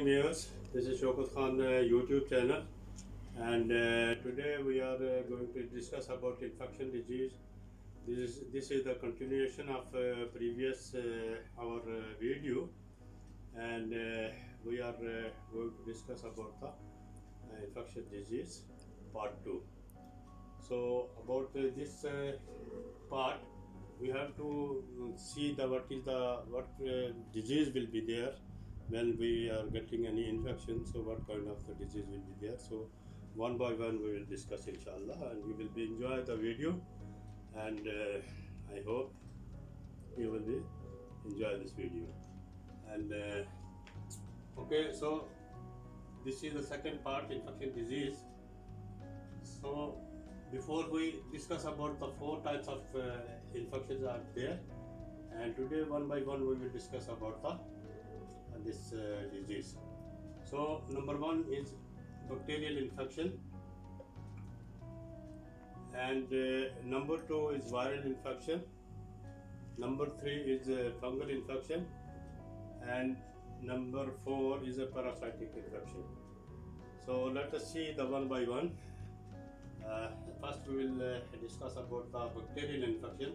morning, viewers. This is Shaukat Khan YouTube channel, and today we are going to discuss about infection disease. This is the continuation of previous our video, and we are going to discuss about the infection disease part 2. So about this part, we have to see the what disease will be there when we are getting any infection. So what kind of the disease will be there. So one by one we will discuss, inshallah, and you will be enjoy the video, and I hope you will be enjoy this video. And okay, so this is the second part, infection disease. So before we discuss about the 4 types of infections are there, and today one by one we will discuss about this disease. So number 1 is bacterial infection, and number 2 is viral infection, number 3 is fungal infection, and number 4 is a parasitic infection. So let us see the one by one. First we will discuss about the bacterial infection.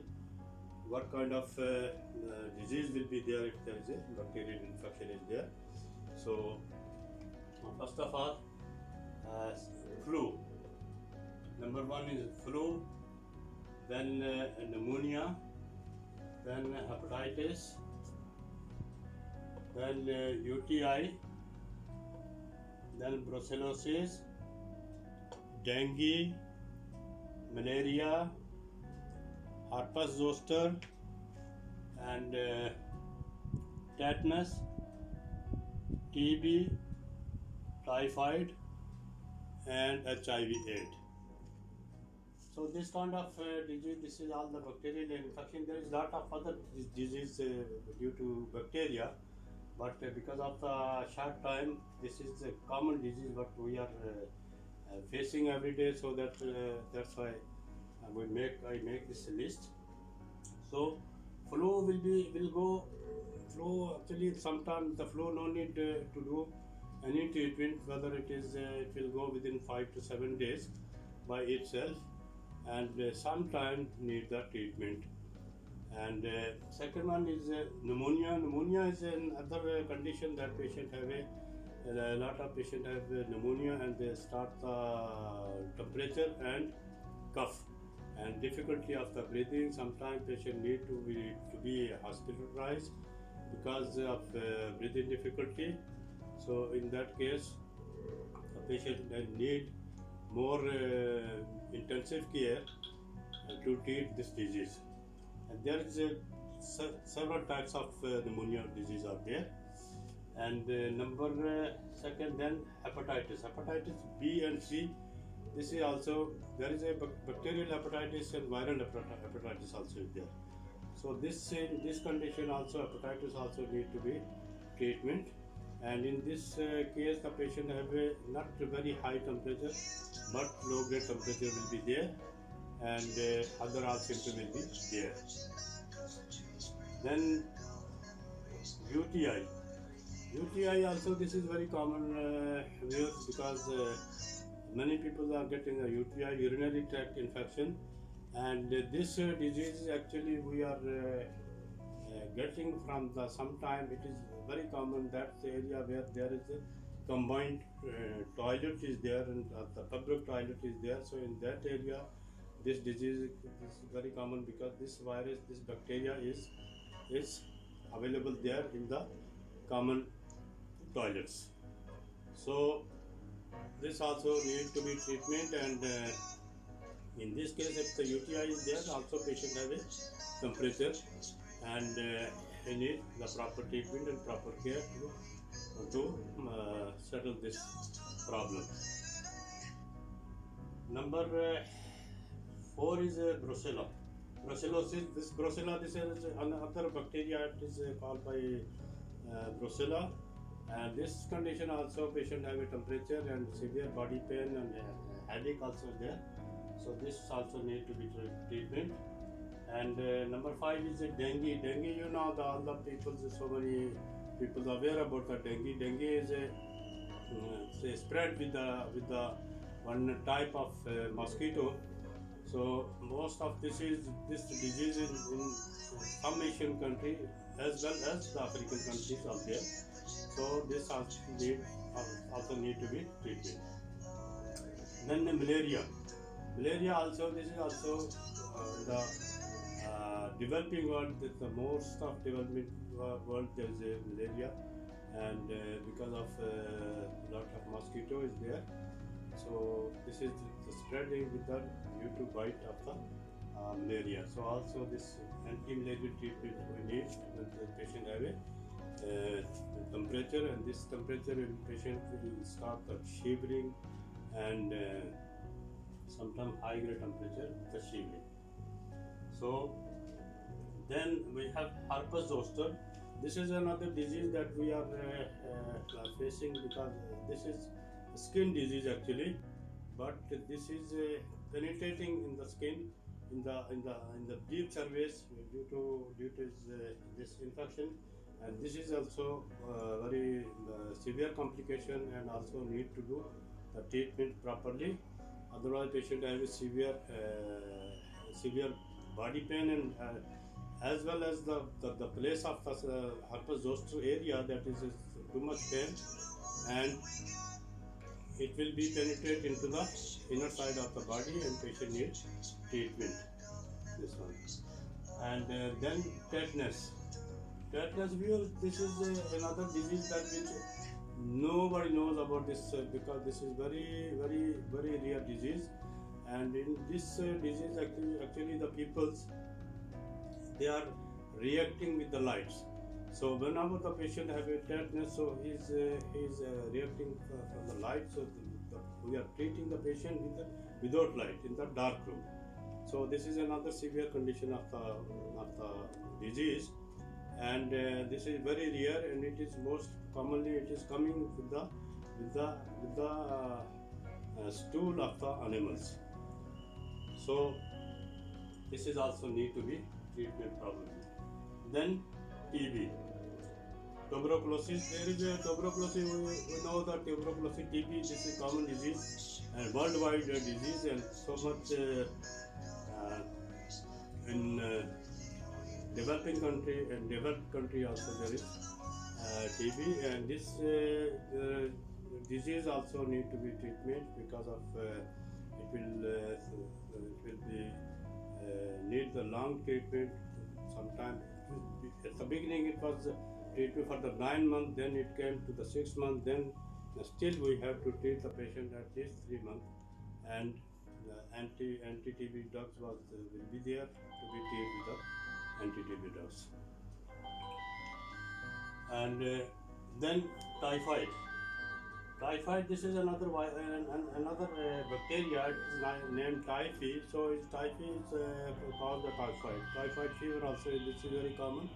What kind of disease will be there if there is a bacterial infection is there. So first of all, flu. Number 1 is flu, then pneumonia, then hepatitis, then UTI, then brucellosis, dengue, malaria, herpes zoster, and tetanus, TB, typhoid, and HIV/AIDS. So this kind of disease, this is all the bacterial infection. There is lot of other disease due to bacteria, but because of the short time, this is a common disease what we are facing every day. So that's why I make this list. So flu will go. Flu actually sometimes the flu no need to do any treatment. Whether it is it will go within 5 to 7 days by itself, and sometimes need the treatment. And second one is pneumonia. Pneumonia is another condition that patient have a lot of patients have pneumonia, and they start the temperature and cough and difficulty of the breathing. Sometimes patient need to be hospitalized because of breathing difficulty. So in that case, the patient need more intensive care to treat this disease. And there is several types of pneumonia disease are there. And number second, then hepatitis B and C. This is also, there is a bacterial hepatitis and viral hepatitis also is there. So this in this condition also, hepatitis also need to be treatment. And in this case, the patient have a not very high temperature, but low grade temperature will be there, and other all symptoms will be there. Then UTI. UTI also, this is very common because many people are getting a UTI, urinary tract infection, and this disease actually we are getting from the sometime. It is very common that the area where there is a combined toilet is there, and the public toilet is there. So in that area, this disease is very common because this virus, this bacteria is available there in the common toilets. So this also need to be treatment, and in this case, if the UTI is there, also patient have a temperature, and he need the proper treatment and proper care to settle this problem. Number 4 is brucella. Brucellosis. This brucella, this is another bacteria. It is called by brucella, and this condition also patient have a temperature and severe body pain and headache also there. So this also need to be treatment. And number 5 is dengue. Dengue, you know, all the people, so many people are aware about the dengue. Dengue is say spread with the one type of mosquito. So most of this disease in some Asian country as well as the African countries are there. So this also need to be treated. Then the malaria. Malaria also, this is also the developing world. The most of developing world there is a malaria, and because of lot of mosquito is there. So this is the spreading with the due to bite of the malaria. So also this anti-malaria treatment we need when the patient have a temperature, and this temperature in patient will start the shivering and sometimes high grade temperature the shivering. So then we have herpes zoster. This is another disease that we are facing because this is skin disease actually, but this is penetrating in the skin in the deep surface due to this infection, and this is also very severe complication and also need to do the treatment properly. Otherwise, patient have a severe body pain and as well as the place of the herpes zoster area that is too much pain, and it will be penetrate into the inner side of the body and patient needs treatment. This one. And then tetanus. Tetanus virus, this is another disease that which nobody knows about this because this is very rare disease, and in this disease actually the peoples they are reacting with the lights. So whenever the patient have a tetanus, so he's reacting from the light. So we are treating the patient without light in the dark room. So this is another severe condition of the disease, and this is very rare, and it is most commonly it is coming with the stool of the animals. So this is also need to be treatment probably. Then TB, tuberculosis. There is a tuberculosis. We know that tuberculosis, TB, this is a common disease and worldwide disease, and so much in developing country and developed country also there is TB, and this disease also need to be treatment because of it will be need the long treatment. Sometimes at the beginning it was treatment for the 9 months, then it came to the 6 months, then still we have to treat the patient at least 3 months, and the anti-TB drugs will be there to be treated with the anti-TB drugs. And then typhoid. Typhoid, this is another bacteria. It is named typhi. So typhi is called the typhoid. Typhoid fever also, this is very common,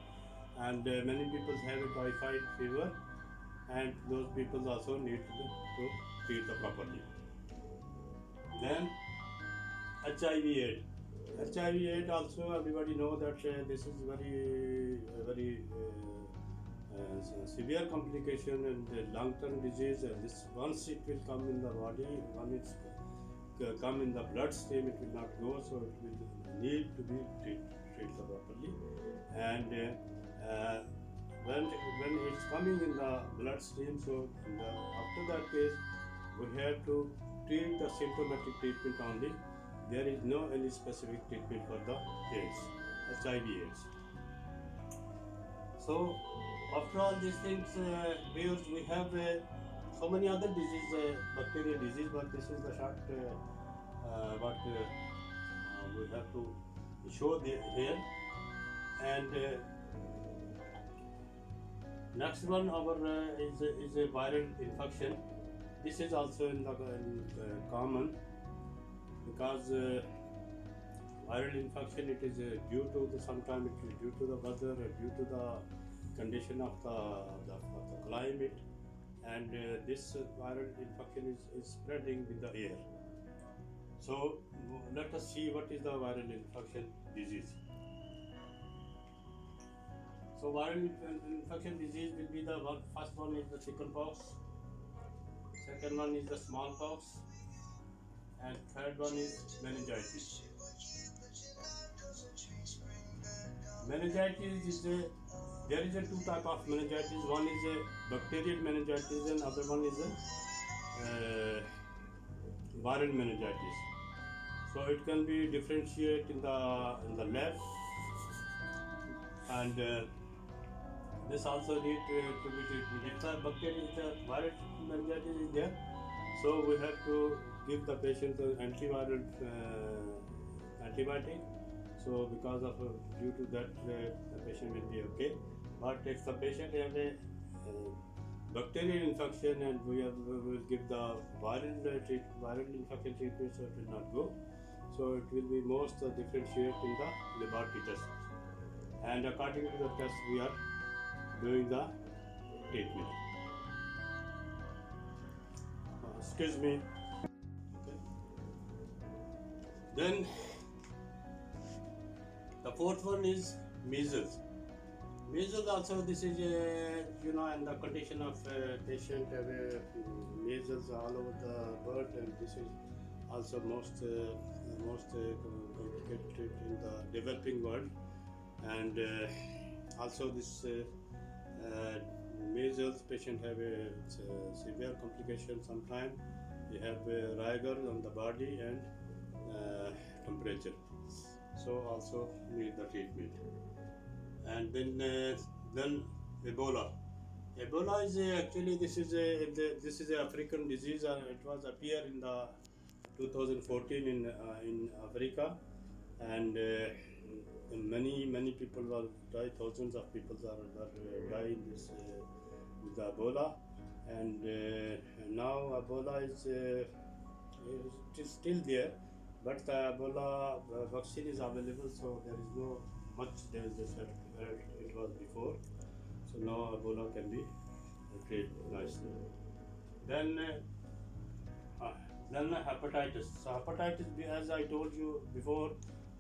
and many people have a typhoid fever, and those people also need to treat the properly. Then HIV/AIDS. HIV/AIDS also everybody know that this is very severe complication and long-term disease, and this once it will come in the body, when it's come in the bloodstream, it will not go, so it will need to be treated properly. And when it's coming in the bloodstream, so after that case, we have to treat the symptomatic treatment only. There is no any specific treatment for the AIDS, HIV/AIDS. So after all these things, we have so many other disease, bacterial disease, but this is the short what we have to show here. And next one is a viral infection. This is also in common because viral infection, it is due to sometimes it is due to the weather, due to the condition of the climate, and this viral infection is spreading with the air. So let us see what is the viral infection disease. So viral infection disease will be the one. First one is the chickenpox, second one is the smallpox, and third one is meningitis. Meningitis is a there is a two type of meningitis. One is a bacterial meningitis, and other one is a viral meningitis. So it can be differentiated in the lab, and this also need to be treated. If the bacteria, if the viral meningitis is there, so we have to give the patient an antiviral antibiotic. So because of due to that, the patient will be okay. But if the patient has a bacterial infection and we will give the viral infection treatment, so it will not go. So it will be most differentiate in the laboratory test. And according to the test, we are doing the treatment. Excuse me. Okay. Then the fourth one is measles. Measles also, this is and the condition of patient have measles all over the world, and this is also most complicated in the developing world, and also this measles patient have a severe complication. Sometimes they have rigor on the body and temperature, so also need the treatment. And then Ebola. Ebola is actually this is a African disease. It was appear in the 2014 in Africa, and many people were die. Thousands of people are dying this with the Ebola, and now Ebola is it is still there, but the Ebola vaccine is available, so there is no much dangerous as it was before. So now Ebola can be treated nicely. Then hepatitis. So hepatitis B, as I told you before,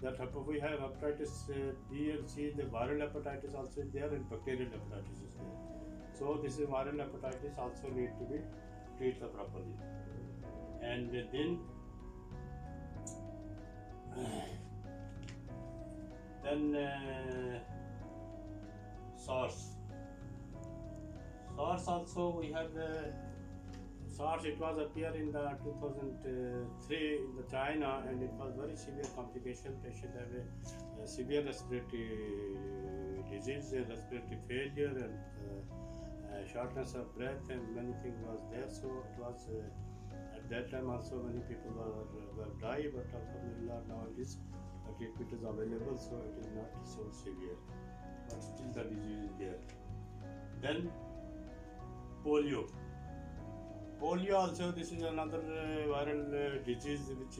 that we have hepatitis B and C. The viral hepatitis also is there, and bacterial hepatitis is there. So this is viral hepatitis also need to be treated properly. And then SARS. SARS also we have SARS. It was appear in the 2003 in the China, and it was very severe complication. Patient have a severe respiratory disease, respiratory failure, and shortness of breath, and many things was there. So it was at that time also many people were die, but alhamdulillah now it is treatment is available, so it is not so severe, but still the disease is there. Then polio. Polio also, this is another viral disease which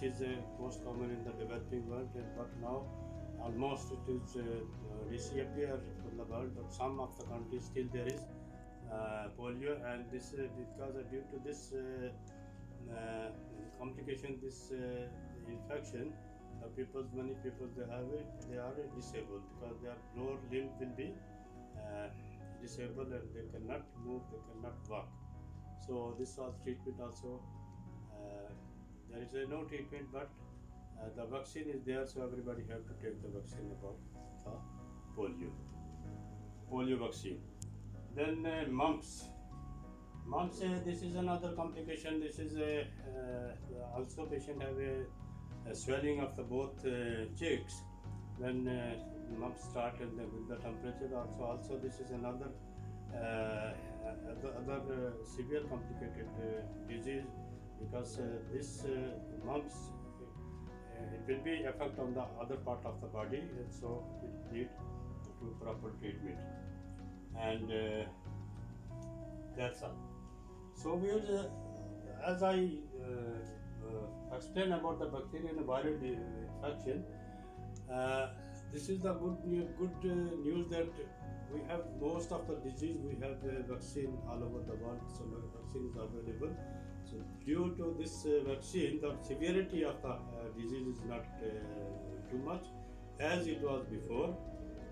is most common in the developing world, but now almost it is disappeared from the world. But some of the countries still there is polio, and this because due to this complication, this infection. Many people they are disabled because their lower limb will be disabled, and they cannot move, they cannot walk. So this was treatment also. There is no treatment, but the vaccine is there, so everybody have to take the vaccine about the polio vaccine. Then mumps. Mumps, this is another complication. This is also patient have a swelling of the both cheeks when mumps start, and with the temperature also this is another other severe complicated disease, because this mumps it will be effect on the other part of the body, and so it need to proper treatment, and that's all. So we will, as I explain about the bacterial and viral infection. This is the good news that we have most of the disease. We have vaccine all over the world, so vaccine is available. So due to this vaccine, the severity of the disease is not too much as it was before,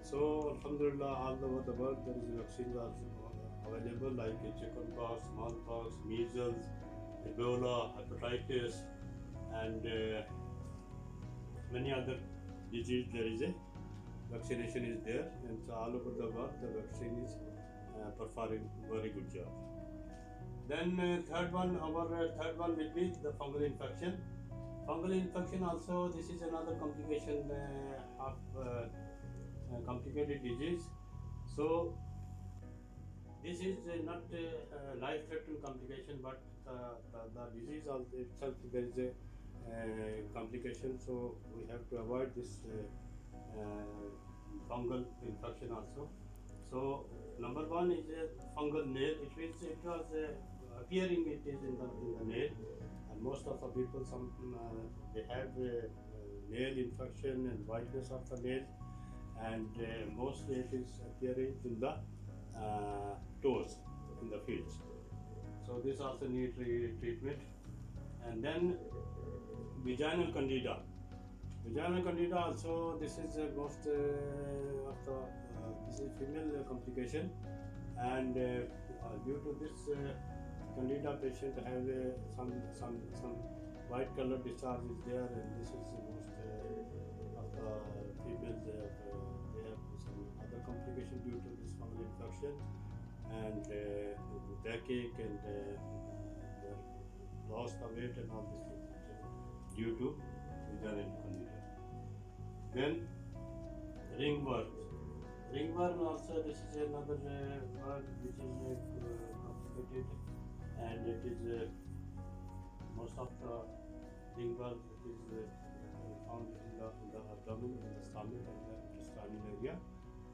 So Alhamdulillah, all over the world there is vaccines also available like chickenpox, smallpox, measles, Ebola, hepatitis, and many other disease. There is a vaccination is there, and so all over the world the vaccine is performing very good job. Then our third one will be the fungal infection. Fungal infection also, this is another complication of complicated disease. So this is not a life-threatening complication, but the disease also itself there is a complication. So we have to avoid this fungal infection also. So number one is a fungal nail. It was appearing it is in the nail, and most of the people they have nail infection and whiteness of the nail, and mostly it is appearing in the toes in the feet. So this also need treatment. And then vaginal candida. Vaginal candida also, this is most of the this is female complication, and due to this candida patient have some white color discharge is there, and this is most of the females they have some other complication due to this fungal infection, and backache and loss of weight and all these things due to vaginal candida. Then ringworm. Ringworm also, this is another word which is complicated, and it is most of the ringworm is found in the abdomen, in the stomach, and the intestinal area.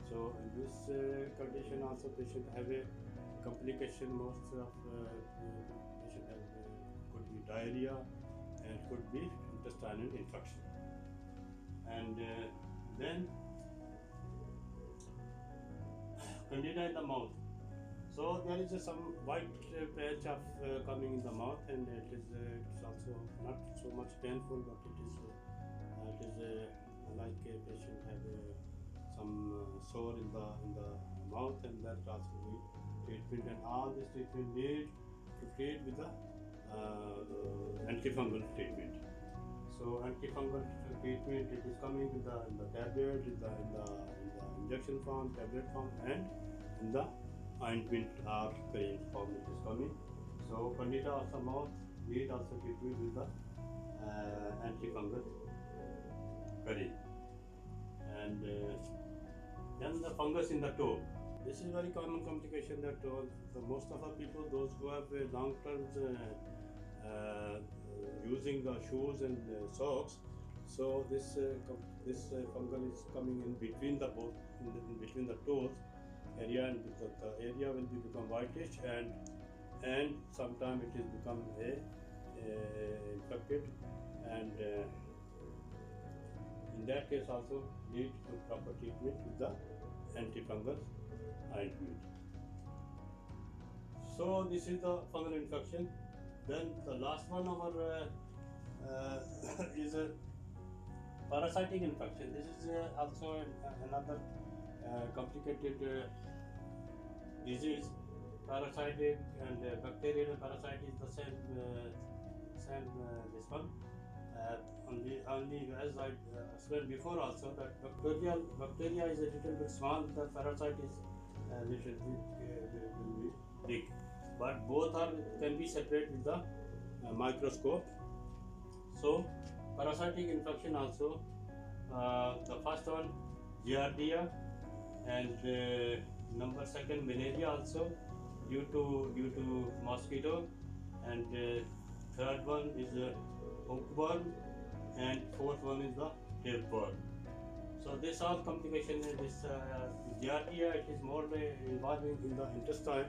So in this condition also patient have a complication. Most of patient have could be diarrhea and could be intestinal infection. And then candida in the mouth. So there is some white patch of coming in the mouth, and it's also not so much painful, but it is like a patient have some sore in the mouth, and that also need treatment. And all this treatment need to treat with the antifungal treatment. So antifungal treatment, it is coming in the tablet, in the injection form, tablet form, and in the ointment or cream form it is coming. So candida of the mouth need also treatment with the antifungal cream. And then the fungus in the toe. This is very common complication that most of the people, those who have long term using the shoes and socks, so this fungal is coming in between the both in between the toes area, and the area will become whitish, and sometimes it is become infected, and in that case also need to proper treatment with the antifungal ointment. So this is the fungal infection. Then the last one is a parasitic infection. This is also another complicated disease. Parasitic and bacterial parasite is the same this one. Only as I explained before also, that bacteria is a little bit small, the parasite is a little bit big, but both can be separated with the microscope. So parasitic infection also, the first one giardia, and number second malaria also due to mosquito, and third one is hookworm, and fourth one is the tapeworm. So this all complication is this giardia. It is more involving in the intestine,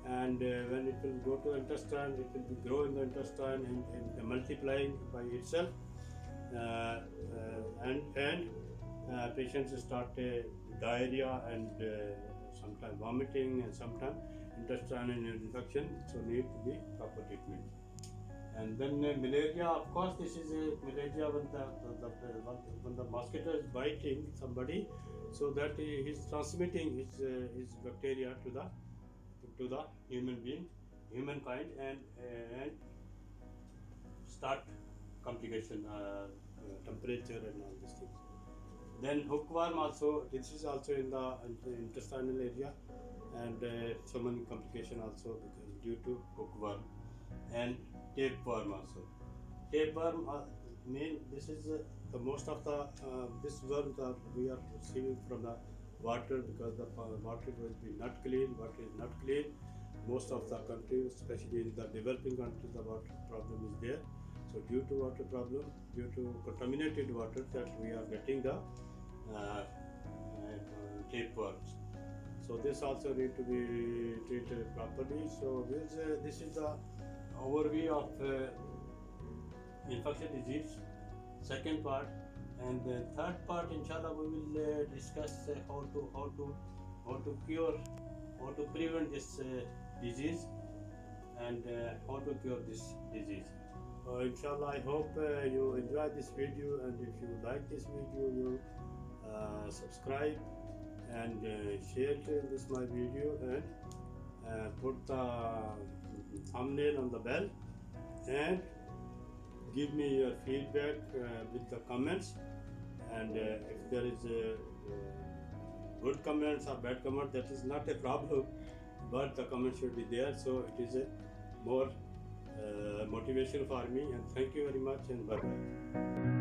and when it will go to intestine, it will be grow in the intestine and multiplying by itself, and patients start diarrhea and sometimes vomiting and sometimes intestinal infection. So need to be proper treatment. And then malaria, of course, this is malaria when the mosquito is biting somebody, so that he is transmitting his bacteria to the humankind, and start complication, temperature and all these things. Then hookworm also, this is also in the intestinal area, and so many complication also due to hookworm. And tapeworm also. Tapeworm mean this is the most of the this worm that we are receiving from the water, because the water will be not clean. Water is not clean. Most of the countries, especially in the developing countries, the water problem is there. So due to water problem, due to contaminated water, that we are getting the tapeworms. So this also need to be treated properly. So this is the overview of infection disease, second part, and the third part, inshallah, we will discuss how to cure, how to prevent this disease, and how to cure this disease. Inshallah, I hope you enjoy this video, and if you like this video, you subscribe and share this my video, and put the thumbnail on the bell, and give me your feedback with the comments. And if there is good comments or bad comments, that is not a problem, but the comment should be there, so it is a more motivation for me. And thank you very much, and bye bye.